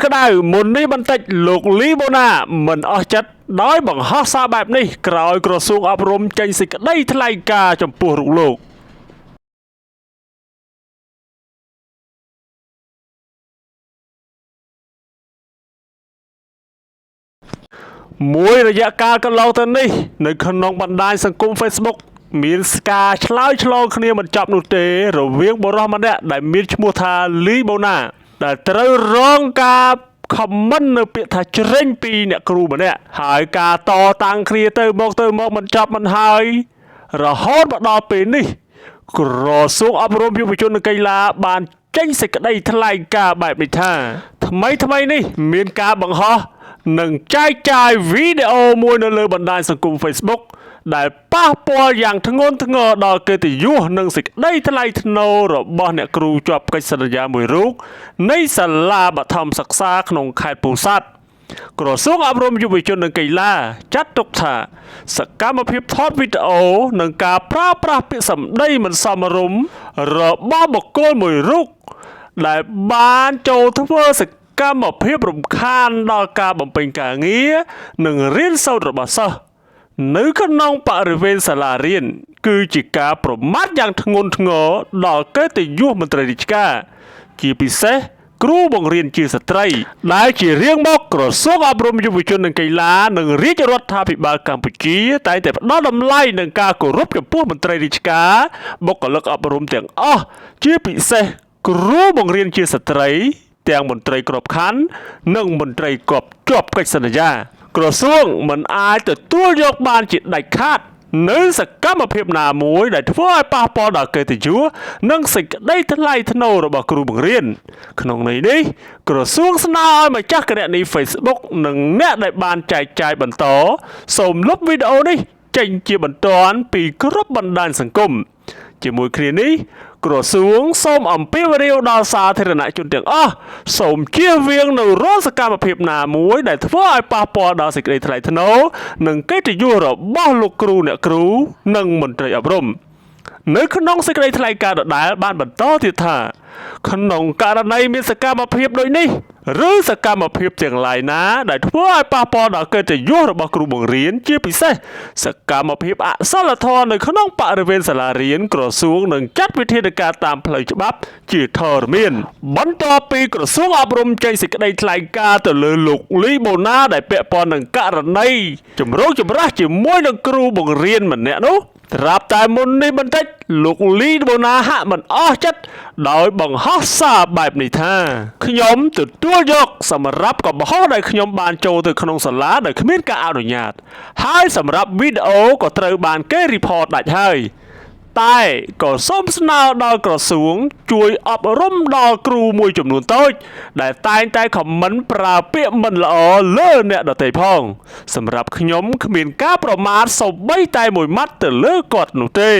ក្តៅមុននេះបន្តិចលោកលីបូណាមិនអស់ចិត្តដោយបង្ហោះសារបែបនេះក្រោយក្រសួងអប់រំចេញសេចក្តីថ្លែងការណ៍ចំពោះរូបលោកមួយរយៈកាលកន្លងទៅនេះនៅក្នុងបណ្ដាញសង្គម Facebook មានការឆ្លើយឆ្លងគ្នាមិនចប់នោះទេរវាងបុរសម្នាក់ដែលមានឈ្មោះថាលីបូណាដែលត្រូវរងការខមមិននៅពាក្យថាជ្រេញពីអ្នកគ្រូម្នាក់ហើយការតតាំងគ្នាទៅមកមិនចប់មិនហើយរហូតមកដល់ពេលនេះក្រសួងអប់រំយុវជននិងកីឡាបានចេញសេចក្តីថ្លែងការណ៍បែបនេះថាថ្មីនេះមានការបង្ហោះនិងចែកចាយវីដេអូមួយនៅលើបណ្ដាញសង្គម Facebook ដែលប៉ះពាល់យ៉ាងធ្ងន់ធ្ងរដល់កិត្តិយសនិងសេចក្តីថ្លៃថ្នូររបស់អ្នកគ្រូជាប់កិច្ចសន្យាមួយរូបនៃសាលាបឋមសិក្សាក្នុងខេត្តពោធិ៍សាត់ក្រសួងអប់រំយុវជននិងកីឡាចាត់ទុកថាសកម្មភាពថតវីដេអូនិងការប្រើប្រាស់ពាក្យសម្ដីមិនសមរម្យរបស់បុគ្គលមួយរូបដែលបានចូលធ្វើសកម្មភាពរំខានដល់ការបំពេញការងារនិងរៀនសូត្ររបស់សិស្សនៅក្នុងបរិវេណសាលារៀនគឺជាការប្រមាថយ៉ាងធ្ងន់ធ្ងរដល់កិត្តិយសមន្ត្រីរាជការជាពិសេសគ្រូបង្រៀនជាស្ត្រីដែលជារៀងមកក្រសួងអប់រំយុវជននិងកីឡានិងរាជរដ្ឋាភិបាលកម្ពុជាតែងតែផ្ដល់តម្លៃនឹងការគោរពចំពោះមន្ត្រីរាជការបុគ្គលិកអប់រំទាំងអស់ជាពិសេសគ្រូបង្រៀនជាស្ត្រីទាំងមន្ត្រីក្របខ័ណ្ឌនិងមន្ត្រីជាប់កិច្ចសន្យាក្រសួងមិនអាចទទួលយកបានជាដាច់ខាតនៅសកម្មភាពណាមួយដែលធ្វើឲ្យប៉ះពាល់ដល់កិត្តិយសនិងសេចក្តីថ្លៃថ្នូររបស់គ្រូបង្រៀនក្នុងន័យនេះក្រសួងស្នើឲ្យម្ចាស់គណនី Facebook និងអ្នកដែលបានចែកចាយបន្តសូមលុបវីដេអូនេះចេញជាបន្ទាន់ពីគ្រប់បណ្ដាញសង្គមជាមួយគ្នានេះក្រសួងសូមអំពាវនាវដល់សាធារណជនទាំងអស់សូមជៀសវាងនៅរាល់សកម្មភាពណាមួយដែលធ្វើឲ្យប៉ះពាល់ដល់សេចក្តីថ្លៃថ្នូរនិងកិត្តិយសរបស់លោកគ្រូអ្នកគ្រូនិងមន្ត្រីអប់រំនៅក្នុងសេចក្តីថ្លែងការណ៍ដដែលបានបន្តទៀតថាក្នុងករណីមានសកម្មភាពដូចនេះឬសកម្មភាពទាំងឡាយណាដែលធ្វើឲ្យប៉ះពាល់ដល់កិត្តិយសរបស់គ្រូបង្រៀនជាពិសេសសកម្មភាពអសិលធម៌នៅក្នុងបរិវេណសាលារៀនក្រសួងនឹងចាត់វិធានការតាមផ្លូវច្បាប់ជាធរមានបន្ទាប់ពីក្រសួងអប់រំចេញសេចក្តីថ្លែងការណ៍ទៅលើលោកលីបូណាដែលពាក់ព័ន្ធនឹងករណីចម្រូងចម្រាសជាមួយនឹងគ្រូបង្រៀនម្នាក់នោះត្រាប់តែមុននេះបន្តិចលោកលីបូណាហាក់មិនអស់ចិត្តដោយបង្ហោះសារបែបនេះថាខ្ញុំទទួលយកសម្រាប់កំហុសដែលខ្ញុំបានចូលទៅក្នុងសាលាដោយគ្មានការអនុញ្ញាតហើយសម្រាប់វីដេអូក៏ត្រូវបានគេរីផតដាច់ហើយតែក៏សូមស្នើដល់ក្រសួងជួយអប់រំដល់គ្រូមួយចំនួនតូចដែលតែងតែខមមិនប្រើពាក្យមិនល្អលើអ្នកដទៃផងសម្រាប់ខ្ញុំគ្មានការប្រមាថសូម្បីតែមួយម៉ាត់ទៅលើគាត់នោះទេ